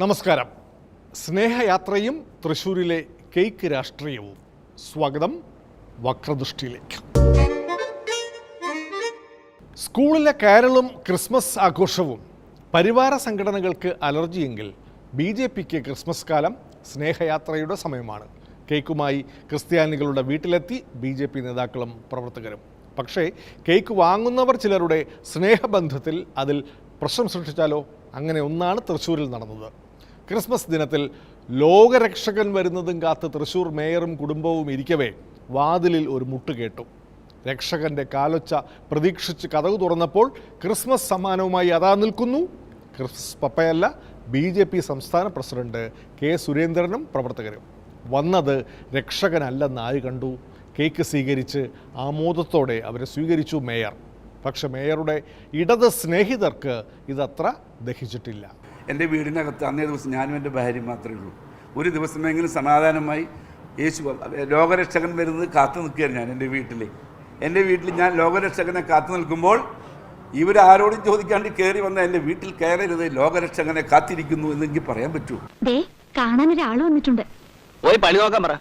നമസ്കാരം. സ്നേഹയാത്രയും തൃശ്ശൂരിലെ കേക്ക് രാഷ്ട്രീയവും. സ്വാഗതം വക്രദൃഷ്ടിയിലേക്ക്. സ്കൂളിലെ കാരളും ക്രിസ്മസ് ആഘോഷവും പരിവാര സംഘടനകൾക്ക് അലർജിയെങ്കിൽ BJPക്ക് ക്രിസ്മസ് കാലം സ്നേഹയാത്രയുടെ സമയമാണ്. കേക്കുമായി ക്രിസ്ത്യാനികളുടെ വീട്ടിലെത്തി BJP നേതാക്കളും പ്രവർത്തകരും. പക്ഷേ കേക്ക് വാങ്ങുന്നവർ ചിലരുടെ സ്നേഹബന്ധത്തിൽ അതിൽ പ്രശ്നം സൃഷ്ടിച്ചാലോ? അങ്ങനെ ഒന്നാണ് തൃശ്ശൂരിൽ നടന്നത്. ക്രിസ്മസ് ദിനത്തിൽ ലോകരക്ഷകൻ വരുന്നതും കാത്ത് തൃശ്ശൂർ മേയറും കുടുംബവും ഇരിക്കവേ വാതിലിൽ ഒരു മുട്ട് കേട്ടു. രക്ഷകൻ്റെ കാലൊച്ച പ്രതീക്ഷിച്ച് കതകു തുറന്നപ്പോൾ ക്രിസ്മസ് സമ്മാനവുമായി അതാ നിൽക്കുന്നു ക്രിസ്മസ് പപ്പയല്ല, BJP സംസ്ഥാന പ്രസിഡന്റ് K. സുരേന്ദ്രനും പ്രവർത്തകരും. വന്നത് രക്ഷകനല്ലെന്നായി കണ്ടു. കേക്ക് സ്വീകരിച്ച് ആമോദത്തോടെ അവരെ സ്വീകരിച്ചു മേയർ. പക്ഷെ മേയറുടെ ഇടത് സ്നേഹിതർക്ക് ഇതത്ര ദഹിച്ചിട്ടില്ല. എൻ്റെ വീടിനകത്ത് അന്നേ ദിവസം ഞാനും എൻ്റെ ഭാര്യയും മാത്രമേ ഉള്ളൂ. ഒരു ദിവസമെങ്കിലും സമാധാനമായി ലോകരക്ഷകൻ വരുന്നത് കാത്തു നിൽക്കുകയാണ് ഞാൻ എൻ്റെ വീട്ടിൽ ഞാൻ ലോകരക്ഷകനെ കാത്തു നിൽക്കുമ്പോൾ ഇവരാരോടും ചോദിക്കാണ്ട് കയറി വന്ന എൻ്റെ വീട്ടിൽ കയറരുത്, ലോകരക്ഷകനെ കാത്തിരിക്കുന്നു എന്നെനിക്ക് പറയാൻ പറ്റുമോ? കാണാൻ ഒരാൾ വന്നിട്ടുണ്ട്. പോയി പണി നോക്കാൻ പറ.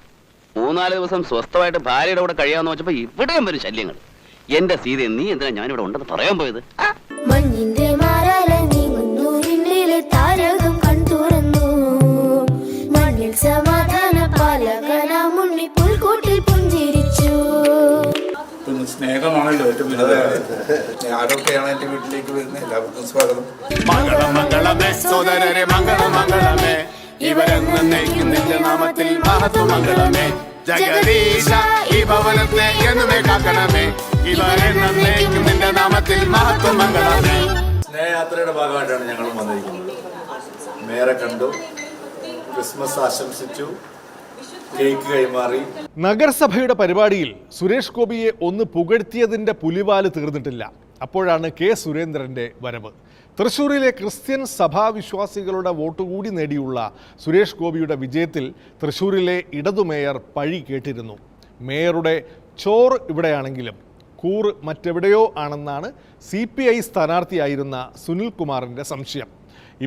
3-4 ദിവസം സ്വസ്ഥമായിട്ട് ഭാര്യയുടെ കൂടെ കഴിയാമെന്ന് വെച്ചപ്പോ ഇവിടെയും വരും ശല്യങ്ങൾ. എന്റെ സീത, നീ എന്തിനാ ഞാനിവിടെ ഉണ്ടെന്ന് പറയാൻ പോയത്? മഞ്ഞിന്റെ മാറാല നീങ്ങുന്നു, വിണ്ണിലെ താരകം കൺതുറന്നു, മണ്ണിൽ സമാധാന പാലകന മുന്നി പുൽക്കൂട്ടിൽ പുഞ്ചിരിച്ചു. സ്നേഹമാണല്ലോ ഏറ്റവും വലുത്. ആരൊക്കെയാണ് എൻ്റെ വീട്ടിലേക്ക് വരുന്നത്? എല്ലാവർക്കും സ്വാഗതം. മംഗളമംഗളമേ സോദരരെ, മംഗളമംഗളമേ, ഇവരെന്നും നയിക്കുന്നിന്റെ നാമത്തിൽ മഹത്വമംഗളമേ. ജഗദീശ ഈ ഭവനത്തെ എന്നുമേ കാക്കണമേ, ഇവരെന്നും നയിക്കുന്നിന്റെ നാമത്തിൽ മഹത്വമംഗളമേ. സ്നേഹയാത്രയുടെ ഭാഗമായിട്ടാണ് ഞങ്ങളും വന്നിരിക്കുന്നത്. മേയറെ കണ്ടു, ക്രിസ്മസ് ആശംസിച്ചു, കേക്ക് കൈമാറി. നഗരസഭയുടെ പരിപാടിയിൽ സുരേഷ് ഗോപിയെ ഒന്ന് പുകഴ്ത്തിയതിൻ്റെ പുലിവാല് തീർന്നിട്ടില്ല. അപ്പോഴാണ് K. സുരേന്ദ്രൻ്റെ വരവ്. തൃശ്ശൂരിലെ ക്രിസ്ത്യൻ സഭാവിശ്വാസികളുടെ വോട്ട് കൂടി നേടിയുള്ള സുരേഷ് ഗോപിയുടെ വിജയത്തിൽ തൃശ്ശൂരിലെ ഇടതു മേയർ പഴി കേട്ടിരുന്നു. മേയറുടെ ചോറ് ഇവിടെയാണെങ്കിലും കൂറ് മറ്റെവിടെയോ ആണെന്നാണ് CPI സ്ഥാനാർത്ഥിയായിരുന്ന സുനിൽകുമാറിൻ്റെ സംശയം.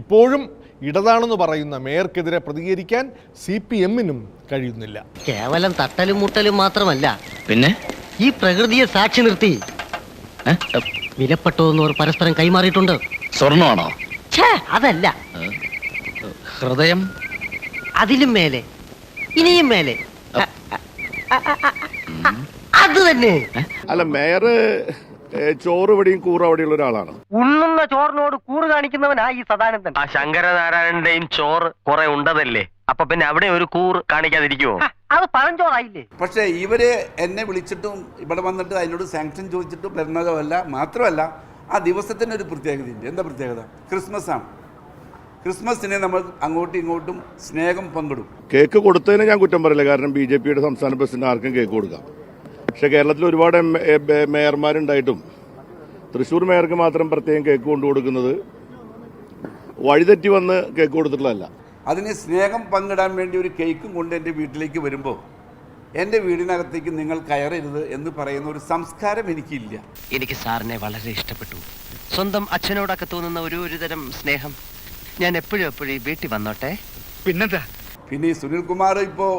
ഇപ്പോഴും ഇടതാണെന്ന് പറയുന്ന മേയർക്കെതിരെ പ്രതികരിക്കാൻ CPM-നും കഴിയുന്നില്ല. കേവലം തട്ടലും മുട്ടലും മാത്രമല്ല, പിന്നെ ഈ പ്രകൃതിയെ സാക്ഷി നിർത്തി വിലപ്പെട്ടതെന്ന് പരസ്പരം കൈമാറിയിട്ടുണ്ട്. സ്വർണ്ണമാണോ? അതല്ല, ഹൃദയം, അതിലും മേലെ, ഇനിയും മേലെ, അത് തന്നെ. അല്ല, മേയർ ചോറ് ഇവിടെയും കൂറ് അവിടെയുള്ള ഒരാളാണ്. ഉണ്ണുന്ന ചോറിനോട് കൂറ് കാണിക്കുന്നവനാ ഈ സദാനന്ദൻ. ആ ശങ്കരനാരായണന്റെയും ചോറ് കുറെ ഉണ്ടതല്ലേ, അപ്പൊ പിന്നെ അവിടെ ഒരു കൂറ് കാണിക്കാതിരിക്കുമോ? അത് പഴഞ്ചോറായില്ലേ? പക്ഷേ ഇവര് എന്നെ വിളിച്ചിട്ടും ഇവിടെ വന്നിട്ട് അതിനോട് സാങ്ഷൻ ചോദിച്ചിട്ടും വരുന്നതല്ല. മാത്രമല്ല, ആ ദിവസത്തിനൊരു പ്രത്യേകതയുണ്ട്. എന്താ പ്രത്യേകത? ക്രിസ്മസ് ആണ്. ക്രിസ്മസിനെ നമ്മൾ അങ്ങോട്ടും ഇങ്ങോട്ടും സ്നേഹം പങ്കിടും. കേക്ക് കൊടുത്തതിന് ഞാൻ കുറ്റം പറയില്ല, കാരണം BJPയുടെ സംസ്ഥാന പ്രസിഡന്റ് ആർക്കും കേക്ക് കൊടുക്കാം. പക്ഷെ കേരളത്തിൽ ഒരുപാട് മേയർമാരുണ്ടായിട്ടും തൃശ്ശൂർ മേയർക്ക് മാത്രം പ്രത്യേകം കേക്ക് കൊണ്ടു കൊടുക്കുന്നത് വഴിതെറ്റി വന്ന് കേക്ക് കൊടുത്തിട്ടുള്ളതല്ല. അതിന് സ്നേഹം പങ്കിടാൻ വേണ്ടി ഒരു കേക്കും കൊണ്ട് എൻ്റെ വീട്ടിലേക്ക് വരുമ്പോൾ എൻ്റെ വീടിനകത്തേക്ക് നിങ്ങൾ കയറരുത് എന്ന് പറയുന്ന ഒരു സംസ്കാരം എനിക്കില്ല. എനിക്ക് സാറിനെ വളരെ ഇഷ്ടപ്പെട്ടു. സ്വന്തം അച്ഛനോടൊക്കെ തോന്നുന്ന ഒരു തരം സ്നേഹം. ഞാൻ എപ്പോഴും വീട്ടിൽ വന്നോട്ടെ. പിന്നെ ഈ സുനിൽകുമാർ ഇപ്പോൾ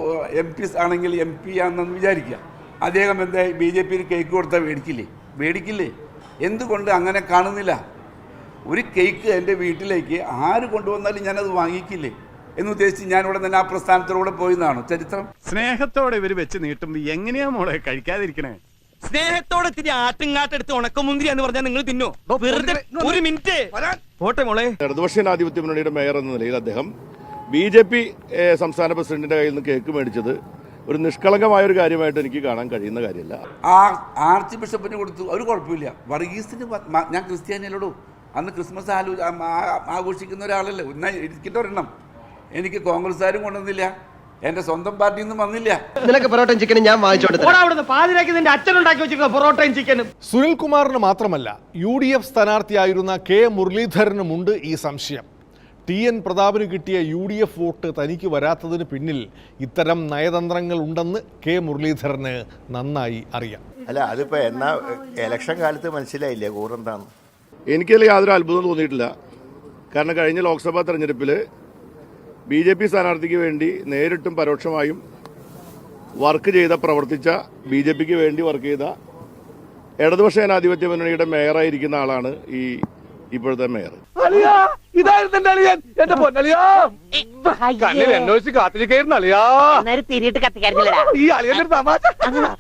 MP ആണെങ്കിൽ MP ആണെന്ന് വിചാരിക്കുക. അദ്ദേഹം എന്താ BJPയിൽ കേക്ക് കൊടുത്താൽ മേടിക്കില്ലേ? എന്തുകൊണ്ട് അങ്ങനെ കാണുന്നില്ല? ഒരു കേക്ക് എൻ്റെ വീട്ടിലേക്ക് ആര് കൊണ്ടുവന്നാലും ഞാനത് വാങ്ങിക്കില്ലേ എന്നുദ്ദേശിച്ച് ഞാനിവിടെ തന്നെ ആ പ്രസ്ഥാനത്തിലൂടെ പോയെന്നാണോ ചരിത്രം? സ്നേഹത്തോടെ ഇവര് വെച്ച് നീട്ടുമ്പോ എങ്ങനെയാ മോളെ കഴിക്കാതിരിക്കണേ? സ്നേഹത്തോടെ തിരി ആട്ടുങ്ങാട്ടെടുത്ത് ഉണക്കമുന്തിരി എന്ന് പറഞ്ഞാൽ നിങ്ങൾ തിന്നോ? വെറുതെ ഒരു മിനിറ്റ് പോട്ടെ മോളെ. ഇടതുപക്ഷ ജനാധിപത്യ മുന്നണിയുടെ മേയർ എന്ന നിലയിൽ അദ്ദേഹം BJP സംസ്ഥാന പ്രസിഡന്റിന്റെ കയ്യിൽ നിന്ന് കേക്ക് മേടിച്ചത് ഒരു നിഷ്കളങ്കമായ ഒരു കാര്യമായിട്ട് എനിക്ക് കാണാൻ കഴിയുന്ന കാര്യമല്ല. ആർച്ച് ബിഷപ്പിന് കൊടുത്തു, ഒരു കുഴപ്പമില്ല. വർഗീസിന് ഞാൻ ക്രിസ്ത്യാനിയല്ലോടൂ. അന്ന് ക്രിസ്മസ് ആഘോഷിക്കുന്ന ഒരാളല്ലേ. ഇരിക്കട്ടെ ഒരെണ്ണം. എനിക്ക് കോൺഗ്രസ്സുകാരും കൊണ്ടുവന്നില്ല, എന്റെ സ്വന്തം പാർട്ടിയിൽ നിന്നും വന്നില്ല. നിനക്ക് പൊറോട്ടയും ചിക്കനും ഞാൻ വാങ്ങിച്ചോട്ടെ. പൊറോട്ടയും ചിക്കനും. സുനിൽകുമാറിന് മാത്രമല്ല, UDF സ്ഥാനാർത്ഥിയായിരുന്ന K. മുരളീധരനുമുണ്ട് ഈ സംശയം. TN പ്രതാപന് കിട്ടിയ UDF വോട്ട് തനിക്ക് വരാത്തതിന് പിന്നിൽ ഇത്തരം നയതന്ത്രങ്ങൾ ഉണ്ടെന്ന് K. മുരളീധരന് നന്നായി അറിയാം. അല്ല, അതിപ്പോ എന്നാ ഇലക്ഷൻ കാലത്ത് മനസ്സിലായില്ലേ കൂറെന്താന്ന്? എനിക്കതിൽ യാതൊരു അത്ഭുതം തോന്നിയിട്ടില്ല. കാരണം കഴിഞ്ഞ ലോക്സഭാ തെരഞ്ഞെടുപ്പിൽ BJP സ്ഥാനാർത്ഥിക്ക് വേണ്ടി നേരിട്ടും പരോക്ഷമായും പ്രവർത്തിച്ച BJPക്ക് വേണ്ടി വർക്ക് ചെയ്ത ഇടതുപക്ഷ ജനാധിപത്യ മുന്നണിയുടെ മേയറായിരിക്കുന്ന ആളാണ് ഇപ്പോഴത്തെ മേയർ.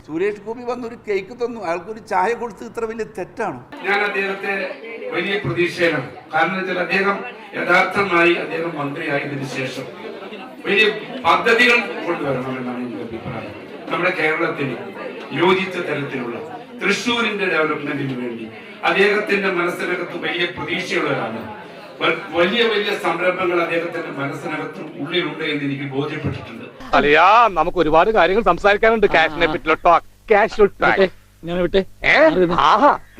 സുരേഷ് ഗോപി വന്നൊരു കേക്ക് തന്നു, അയാൾക്കൊരു ചായ കൊടുത്ത് ഇത്ര വലിയ തെറ്റാണോ? ഞാൻ അദ്ദേഹത്തെ വലിയ പ്രതീക്ഷയിലാണ്. കാരണം വെച്ചാൽ അദ്ദേഹം യഥാർത്ഥമായി അദ്ദേഹം മന്ത്രിയായതിനു ശേഷം വലിയ പദ്ധതികൾ കൊണ്ടുവരണമെന്നാണ് എനിക്ക് അഭിപ്രായം. നമ്മുടെ കേരളത്തിന് യോജിച്ച തരത്തിലുള്ള തൃശ്ശൂരിന്റെ ഡെവലപ്മെന്റിന് വേണ്ടി അദ്ദേഹത്തിന്റെ മനസ്സിനകത്ത് വലിയ പ്രതീക്ഷയുള്ളവരാണ്. വലിയ വലിയ സംരംഭങ്ങൾ അദ്ദേഹത്തിന്റെ മനസ്സിനകത്ത് ഉള്ളിലുണ്ട് എന്ന് എനിക്ക് ബോധ്യപ്പെട്ടിട്ടുണ്ട്. അളിയാ, നമുക്ക് ഒരുപാട് കാര്യങ്ങൾ സംസാരിക്കാനുണ്ട്. ക്യാഷിനെ പറ്റിയുള്ള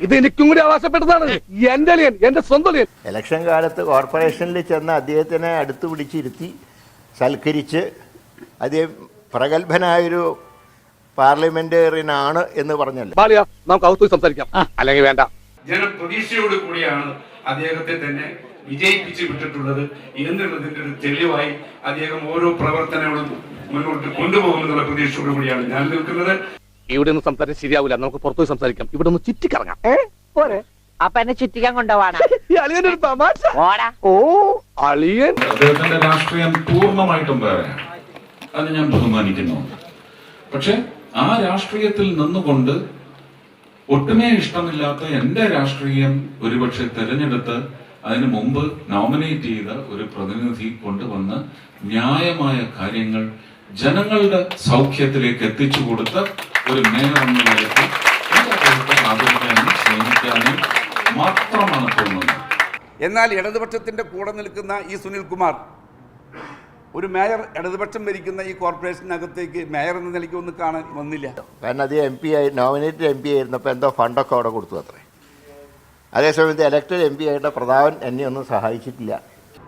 ഇത് എനിക്കും കൂടി അവകാശപ്പെട്ടതാണ്. എന്റെ അളിയൻ, എന്റെ സ്വന്തം അളിയൻ. ഇലക്ഷൻ കാലത്ത് കോർപ്പറേഷനിൽ ചെന്ന് അദ്ദേഹത്തിനെ അടുത്ത് പിടിച്ചിരുത്തി സൽക്കരിച്ച് അദ്ദേഹം പ്രഗത്ഭനായൊരു പാർലമെന്റേറിയനാണ് എന്ന് പറഞ്ഞല്ലോ. നമുക്ക് അകത്ത് സംസാരിക്കാം, അല്ലെങ്കിൽ വേണ്ട. ജനപ്രതീക്ഷയോട് കൂടിയാണ് അദ്ദേഹത്തെ തന്നെ വിജയിപ്പിച്ചു വിട്ടിട്ടുള്ളത് എന്നുള്ളതിന്റെ ഒരു തെളിവായി അദ്ദേഹം ഓരോ പ്രവർത്തനങ്ങളും മുന്നോട്ട് കൊണ്ടുപോകുമെന്നുള്ള പ്രതീക്ഷയോട് കൂടിയാണ് ഞാൻ നിൽക്കുന്നത്. ഇവിടെ നിന്ന് സംസാരിക്കാൻ ശരിയാവില്ല, നമുക്ക് പുറത്തുപോയി സംസാരിക്കാം. ഇവിടെ ഒന്ന് ചുറ്റിക്കറങ്ങാം. അപ്പൊ എന്നെ ചുറ്റിക്കാൻ കൊണ്ടുപോവാണ്. അദ്ദേഹത്തിന്റെ രാഷ്ട്രീയം പൂർണ്ണമായിട്ടും വേറെയാണ്, അത് ഞാൻ ബഹുമാനിക്കുന്നു. പക്ഷെ ആ രാഷ്ട്രീയത്തിൽ നിന്നുകൊണ്ട് ഒട്ടുമേ ഇഷ്ടമില്ലാത്ത എന്റെ രാഷ്ട്രീയം ഒരുപക്ഷെ തെരഞ്ഞെടുത്ത് അതിനു മുമ്പ് നോമിനേറ്റ് ചെയ്ത ഒരു പ്രതിനിധി കൊണ്ടുവന്ന് ന്യായമായ കാര്യങ്ങൾ ജനങ്ങളുടെ സൗഖ്യത്തിലേക്ക് എത്തിച്ചു കൊടുത്ത ഒരു മേയർ എന്ന നിലയ്ക്ക് ആദരിക്കാനും സ്നേഹിക്കാനും മാത്രമാണ് തോന്നുന്നത്. എന്നാൽ ഇടതുപക്ഷത്തിന്റെ കൂടെ നിൽക്കുന്ന ഈ സുനിൽകുമാർ ഒരു മേയർ, ഇടതുപക്ഷം ഭരിക്കുന്ന ഈ കോർപ്പറേഷനകത്തേക്ക് മേയർ എന്ന നിലയ്ക്ക് ഒന്നും കാണാൻ വന്നില്ല. കാരണം അത് MP നോമിനേറ്റഡ് MP ആയിരുന്നപ്പോൾ എന്തോ ഫണ്ടൊക്കെ അവിടെ കൊടുത്തു അത്രേ. അതേസമയത്ത് ഇലക്ടഡ് MP ആയിട്ട് പ്രതാപൻ എന്നെ ഒന്നും സഹായിച്ചിട്ടില്ല.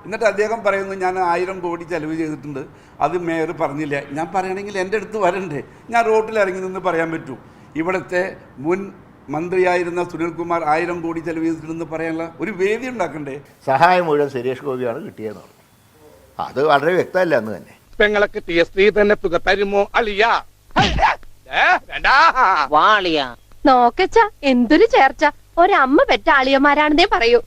എന്നിട്ട് അദ്ദേഹം പറയുന്നു ഞാൻ 1000 കോടി ചെലവ് ചെയ്തിട്ടുണ്ട്, അത് മേയർ പറഞ്ഞില്ല. ഞാൻ പറയണമെങ്കിൽ എൻ്റെ അടുത്ത് വരണ്ടേ? ഞാൻ റോട്ടിൽ ഇറങ്ങി നിന്ന് പറയാൻ പറ്റൂ. ഇവിടുത്തെ മുൻ മന്ത്രിയായിരുന്ന സുനിൽകുമാർ 1000 കോടി ചെലവ് ചെയ്തിട്ടുണ്ടെന്ന് പറയാനുള്ള ഒരു വേദി ഉണ്ടാക്കണ്ടേ? സഹായം മുഴുവൻ സുരേഷ് ഗോപിയാണ് കിട്ടിയെന്ന് പറഞ്ഞു. അത് വളരെ വ്യക്തമല്ല അന്ന് തന്നെ. പെങ്ങളൊക്കെ TST തന്നെ തുക തരുമോ അളിയാ? നോക്കച്ച എന്തൊരു ചേർച്ച, ഒരമ്മ പെറ്റ ആളിയന്മാരാണെന്നേ പറയൂ.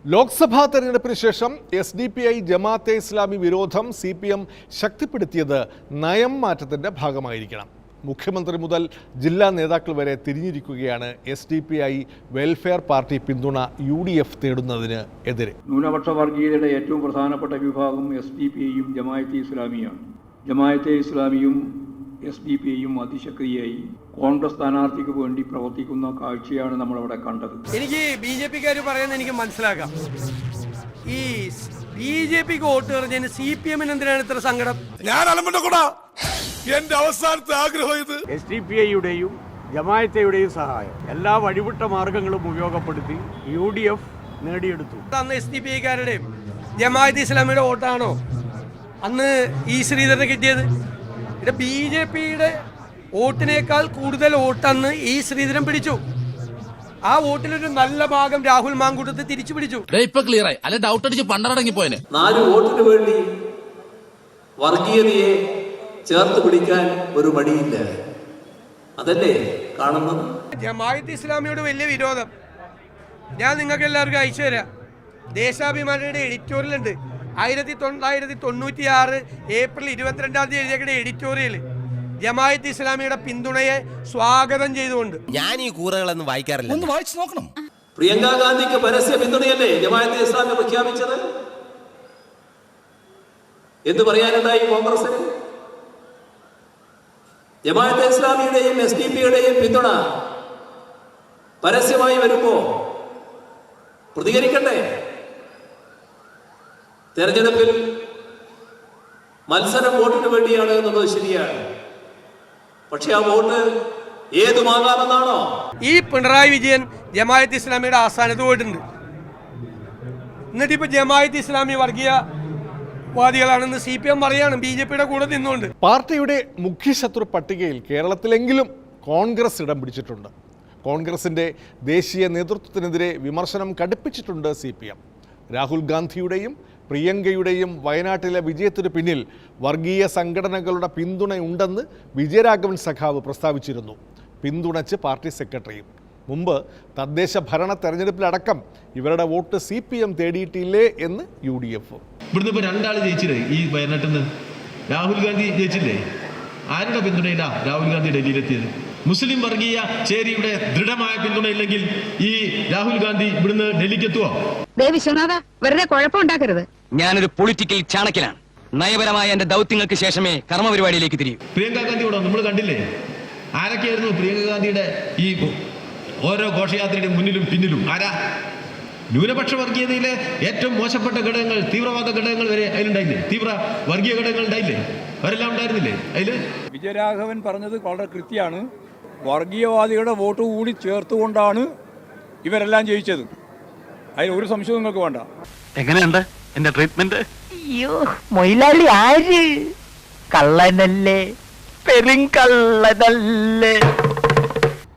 ലോക്സഭാ തെരഞ്ഞെടുപ്പിന് ശേഷം SDPI ജമാഅത്തെ ഇസ്ലാമി വിരോധം CPM ശക്തിപ്പെടുത്തിയത് നയം മാറ്റത്തിന്റെ ഭാഗമായിരിക്കണം. മുഖ്യമന്ത്രി മുതൽ ജില്ലാ നേതാക്കൾ വരെ തിരിഞ്ഞിരിക്കുകയാണ് SDPI വെൽഫെയർ പാർട്ടി പിന്തുണ UDF തേടുന്നതിന് എതിരെ. ന്യൂനപക്ഷ വർഗീയതയുടെ ഏറ്റവും പ്രധാനപ്പെട്ട വിഭാഗം SDPIയും ജമാഅത്തെ ഇസ്ലാമിയാണ്. ജമാഅത്തെ ഇസ്ലാമിയും SDPIയും അതിശക്തിയായി കോൺഗ്രസ് സ്ഥാനാർത്ഥിക്ക് വേണ്ടി പ്രവർത്തിക്കുന്ന കാഴ്ചയാണ് നമ്മളവിടെ കണ്ടത്. എനിക്ക് BJPക്കാർ പറയുന്നത് എനിക്ക് മനസ്സിലാക്കാം. ഈ BJPക്ക് വോട്ട് പറഞ്ഞതിന് CPMന് എന്തിനാണ് ഇത്ര സങ്കടം? ഞാൻ അലമ്പൂടാ, എന്റെ അവസാനത്തെ ആഗ്രഹം ഇത്. SDPIയുടെയും ജമാഅത്തെയുടെയും സഹായം എല്ലാ വഴിവിട്ട മാർഗങ്ങളും ഉപയോഗപ്പെടുത്തി UDF നേടിയെടുത്തു. അന്ന് SDPIക്കാരുടെയും ജമാഅത്തെ ഇസ്ലാമിയുടെ വോട്ടാണോ അന്ന് ഈ ശ്രീധരന് കിട്ടിയത്? ഇത് BJPയുടെ വോട്ടിനേക്കാൾ കൂടുതൽ വോട്ടന്ന് ഈ ശ്രീധരൻ പിടിച്ചു. ആ വോട്ടിലൊരു നല്ല ഭാഗം രാഹുൽ മാങ്കൂട്ടത്തെ തിരിച്ചു പിടിച്ചു. ഇപ്പൊ ക്ലിയർ ആയി, അല്ലെ ഡൗട്ട് അടിച്ച് പണ്ടടങ്ങി പോയനെ. 4 വോട്ടിന് വേണ്ടി വർഗീയതയെ ചേർത്ത് പിടിക്കാൻ ഒരു മടിയില്ല, അതല്ലേ കാണുന്നത്. ജമാഅത്തെ ഇസ്ലാമിയോട് വലിയ വിരോധം ഞാൻ നിങ്ങൾക്ക് എല്ലാവർക്കും അയച്ചു തരാം. ദേശാഭിമാനിയുടെ എഡിറ്റോറിയൽ ഉണ്ട്. 1996 ഏപ്രിൽ 22 എഴുതിയ എഡിറ്റോറിയൽ ജമാഅത്തെ ഇസ്ലാമിയുടെ പിന്തുണയെ സ്വാഗതം ചെയ്തുകൊണ്ട്. ഞാൻ ഈ കൂറകളൊന്നും വായിക്കാറില്ല, ഒന്ന് വായിച്ചു നോക്കണം. പ്രിയങ്ക ഗാന്ധിക്ക് പരസ്യ പിന്തുണയല്ലേ ജമാഅത്തെ ഇസ്ലാമി പ്രഖ്യാപിച്ചത്? എന്ത് പറയാനുണ്ടായി കോൺഗ്രസിന്? ജമാഅത്തെ ഇസ്ലാമിയുടെയും SDPയുടെയും പിന്തുണ പരസ്യമായി വരുമ്പോ പ്രതികരിക്കണ്ടേ? തെരഞ്ഞെടുപ്പിൽ മത്സരം വോട്ടിന് വേണ്ടിയാണ് എന്നുള്ളത് ശരിയാണ്. പക്ഷെ ആ വോട്ട് ഏതുമാകാമെന്നാണോ? ഈ പിണറായി വിജയൻ ജമാഅത്തെ ഇസ്ലാമിയുടെ ആസ്ഥാനത്ത് പോയിട്ടുണ്ട്. എന്നിട്ടിപ്പോ ജമാഅത്തെ ഇസ്ലാമി വർഗീയവാദികളാണെന്ന് CPM പറയാണ് BJPയുടെ കൂടെ നിന്നുകൊണ്ട്. പാർട്ടിയുടെ മുഖ്യശത്രു പട്ടികയിൽ കേരളത്തിലെങ്കിലും കോൺഗ്രസ് ഇടം പിടിച്ചിട്ടുണ്ട്. കോൺഗ്രസിൻ്റെ ദേശീയ നേതൃത്വത്തിനെതിരെ വിമർശനം കടുപ്പിച്ചിട്ടുണ്ട് CPM. രാഹുൽ ഗാന്ധിയുടെയും പ്രിയങ്കയുടെയും വയനാട്ടിലെ വിജയത്തിനു പിന്നിൽ വർഗീയ സംഘടനകളുടെ പിന്തുണയുണ്ടെന്ന് വിജയരാഘവൻ സഖാവ് പ്രസ്താവിച്ചിരുന്നു. പിന്തുണച്ച് പാർട്ടി സെക്രട്ടറിയും. മുമ്പ് തദ്ദേശ ഭരണ തെരഞ്ഞെടുപ്പിലടക്കം ഇവരുടെ വോട്ട് CPM തേടിയിട്ടില്ലേ എന്ന് UDF. ഇവിടുന്ന് ഇപ്പോൾ 2 ആൾ ജയിച്ചില്ലേ ഈ വയനാട്ടിൽ നിന്ന്? രാഹുൽ ഗാന്ധി ജയിച്ചില്ലേ? ആരുടെ പിന്തുണയില്ല രാഹുൽ ഗാന്ധി ഡൽഹിയിലെത്തിയത്? മുസ്ലിം വർഗീയ ചേരിയുടെ ദൃഢമായ പിന്തുണയില്ലെങ്കിൽ ഈ രാഹുൽ ഗാന്ധി ഇവിടുന്ന് ഡൽഹിക്ക് എത്തുവോ? വിശ്വനാഥ വെറുതെ കുഴപ്പമുണ്ടാക്കരുത്. ഞാനൊരു പൊളിറ്റിക്കൽ ചാണക്യനാണ്. നയപരമായ എന്റെ ദൗത്യങ്ങൾക്ക് ശേഷമേ കർമ്മപരിപാടിയിലേക്ക് തിരിയൂ. പ്രിയങ്ക ഗാന്ധിയോടോ നമ്മൾ കണ്ടില്ലേ? ആരൊക്കെയായിരുന്നു പ്രിയങ്ക ഗാന്ധിയുടെ ഈ ഓരോ ഘോഷയാത്രയുടെ മുന്നിലും പിന്നിലും? ആരാ? ന്യൂനപക്ഷ വർഗീയതയിലെ ഏറ്റവും മോശപ്പെട്ട ഘടകങ്ങൾ, തീവ്രവാദ ഘടകങ്ങൾ വരെ അതിലുണ്ടായില്ലേ? തീവ്ര വർഗീയ ഘടകങ്ങൾ ഉണ്ടായില്ലേ? അവരെല്ലാം ഉണ്ടായിരുന്നില്ലേ അതില്? വിജയരാഘവൻ പറഞ്ഞത് വളരെ കൃത്യമാണ്. വർഗീയവാദികളുടെ വോട്ട് കൂടി ചേർത്തുകൊണ്ടാണ് ഇവരെല്ലാം ജയിച്ചത്. അതിൽ ഒരു സംശയവും നിങ്ങൾക്ക് വേണ്ട. എങ്ങനെയുണ്ട് എന്റെ ട്രീറ്റ്മെന്റ്? അയ്യോ മൊയിലാളി ആര്? കള്ളനല്ലേ, പെരുങ്കള്ളനല്ലേ.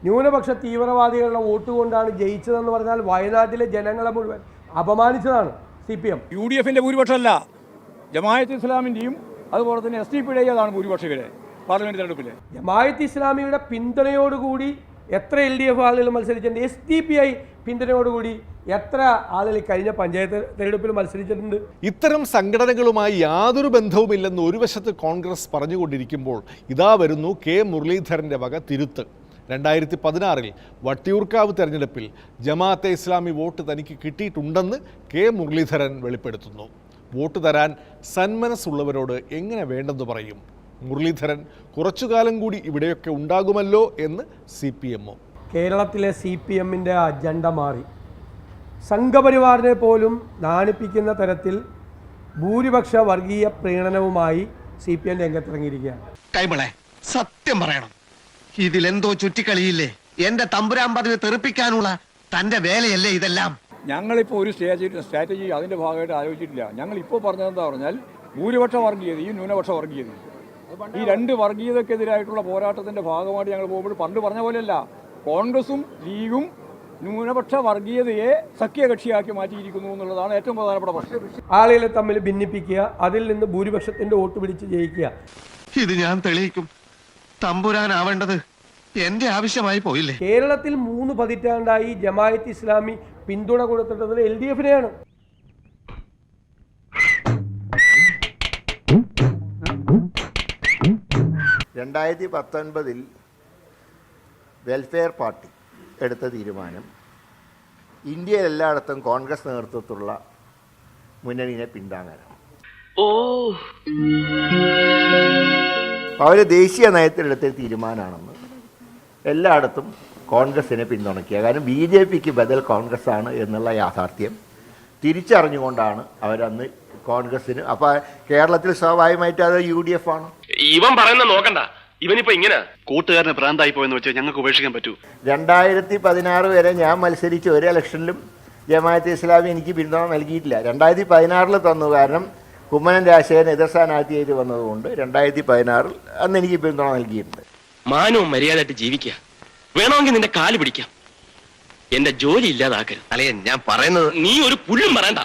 ന്യൂനപക്ഷ തീവ്രവാദികളുടെ വോട്ട് കൊണ്ടാണ് ജയിച്ചതെന്ന് പറഞ്ഞാൽ വയനാട്ടിലെ ജനങ്ങളെ മുഴുവൻ അപമാനിച്ചതാണ് CPM. UDFന്റെ ഭൂരിപക്ഷമല്ല, ജമാഅത്ത് ഇസ്ലാമിന്റെയും അതുപോലെ തന്നെ SDPയുടേതാണ് ഭൂരിപക്ഷം ഇവരെ പാർലമെന്റ് തെരഞ്ഞെടുപ്പിൽ. ജമാഅത്ത് ഇസ്ലാമിയുടെ പിന്തുണയോടുകൂടി എത്ര LDF ആളുകൾ മത്സരിച്ചിട്ടുണ്ട്? SDPI പിന്തുണയോടുകൂടി എത്ര ആളുകൾ കഴിഞ്ഞ പഞ്ചായത്ത് തെരഞ്ഞെടുപ്പിൽ മത്സരിച്ചിട്ടുണ്ട്? ഇത്തരം സംഘടനകളുമായി യാതൊരു ബന്ധവുമില്ലെന്ന് ഒരു വശത്ത് കോൺഗ്രസ് പറഞ്ഞുകൊണ്ടിരിക്കുമ്പോൾ ഇതാ വരുന്നു K. മുരളീധരൻ്റെ വക തിരുത്ത്. 2016 വട്ടിയൂർക്കാവ് തെരഞ്ഞെടുപ്പിൽ ജമാഅത്തെ ഇസ്ലാമി വോട്ട് തനിക്ക് കിട്ടിയിട്ടുണ്ടെന്ന് K. മുരളീധരൻ വെളിപ്പെടുത്തുന്നു. വോട്ട് തരാൻ സന്മനസ്സുള്ളവരോട് എങ്ങനെ വേണ്ടെന്ന് പറയും? മുരളീധരൻ കുറച്ചുകാലം കൂടി ഇവിടെയൊക്കെ ഉണ്ടാകുമല്ലോ എന്ന് CPM. കേരളത്തിലെ CPMൻ്റെ അജണ്ട മാറി. സംഘപരിവാറിനെ പോലും നാണിപ്പിക്കുന്ന തരത്തിൽ ഭൂരിപക്ഷ വർഗീയ പ്രീണനവുമായി CPM രംഗത്തിറങ്ങിയിരിക്കുകയാണ്. കൈമളെ സത്യം പറയണം, ഇതിലെന്തോ ചുറ്റിക്കളിയില്ലേ? എന്റെ തമ്പുരാൻ പദവി തെറിപ്പിക്കാനുള്ള തന്റെ വേലയല്ലേ ഇതെല്ലാം? ഞങ്ങളിപ്പോൾ ഒരു സ്ട്രാറ്റജി അതിന്റെ ഭാഗമായിട്ട് ആലോചിച്ചിട്ടില്ല. ഞങ്ങൾ ഇപ്പോൾ പറഞ്ഞതെന്താ പറഞ്ഞാൽ ഭൂരിപക്ഷ വർഗീയതയും ന്യൂനപക്ഷ വർഗീയതയും, ഈ രണ്ട് വർഗീയതക്കെതിരായിട്ടുള്ള പോരാട്ടത്തിന്റെ ഭാഗമായിട്ട് ഞങ്ങൾ പോകുമ്പോൾ പണ്ട് പറഞ്ഞ പോലെയല്ല, കോൺഗ്രസും ലീഗും ന്യൂനപക്ഷ വർഗീയതയെ സഖ്യകക്ഷിയാക്കി മാറ്റിയിരിക്കുന്നു എന്നുള്ളതാണ് ഏറ്റവും പ്രധാനപ്പെട്ട പ്രശ്നം. ആളുകളെ തമ്മിൽ ഭിന്നിപ്പിക്കുക, അതിൽ നിന്ന് ഭൂരിപക്ഷത്തിന്റെ വോട്ട് പിടിച്ച് ജയിക്കുക. ഇത് ഞാൻ തെളിയിക്കും. തമ്പുരാനാവേണ്ടത് എന്റെ ആവശ്യമായി പോയില്ലേ? കേരളത്തിൽ 3 പതിറ്റാണ്ടായി ജമാഅത്ത് ഇസ്ലാമി പിന്തുണ കൊടുത്തിട്ടുള്ളത് LDFനെയാണ്. ൽ വെൽഫെയർ പാർട്ടി എടുത്ത തീരുമാനം ഇന്ത്യയിൽ എല്ലായിടത്തും കോൺഗ്രസ് നേതൃത്വത്തിലുള്ള മുന്നണിയെ പിന്താങ്ങാനാണ്. അവർ ദേശീയ നയത്തിലെടുത്ത തീരുമാനമാണെന്ന് എല്ലായിടത്തും കോൺഗ്രസിനെ പിന്തുണയ്ക്കുക. കാരണം BJPക്ക് ബദൽ കോൺഗ്രസ് ആണ് എന്നുള്ള യാഥാർത്ഥ്യം തിരിച്ചറിഞ്ഞുകൊണ്ടാണ് അവരന്ന് കോൺഗ്രസിന്. അപ്പോൾ കേരളത്തിൽ സ്വാഭാവികമായിട്ട് അത് UDF ആണ്. ഇവൻ പറയുന്ന നോക്കണ്ട, ഇവനിപ്പോ ഇങ്ങനെ കൂട്ടുകാരനെ പ്രാന്തായി പോയെന്ന് വെച്ചാൽ ഞങ്ങൾക്ക് ഉപേക്ഷിക്കാൻ പറ്റൂ. 2016 വരെ ഞാൻ മത്സരിച്ച ഒരു ഇലക്ഷനിലും ജമാഅത്തെ ഇസ്ലാമി എനിക്ക് പിന്തുണ നൽകിയിട്ടില്ല. 2016 തന്നു, കാരണം കുമ്മനം രാജശേഖരൻ എതിർസ്ഥാനാർത്ഥിയായിട്ട് വന്നതുകൊണ്ട് 2016 അന്ന് എനിക്ക് പിന്തുണ നൽകിയിട്ടുണ്ട്. മാനവും മര്യാദയായിട്ട് ജീവിക്കുക, വേണമെങ്കിൽ നിന്റെ കാല് പിടിക്കാം, എന്റെ ജോലി ഇല്ലാതാക്കരുത്. അല്ലേ ഞാൻ പറയുന്നത്? നീ ഒരു പുല്ലും പറയണ്ട.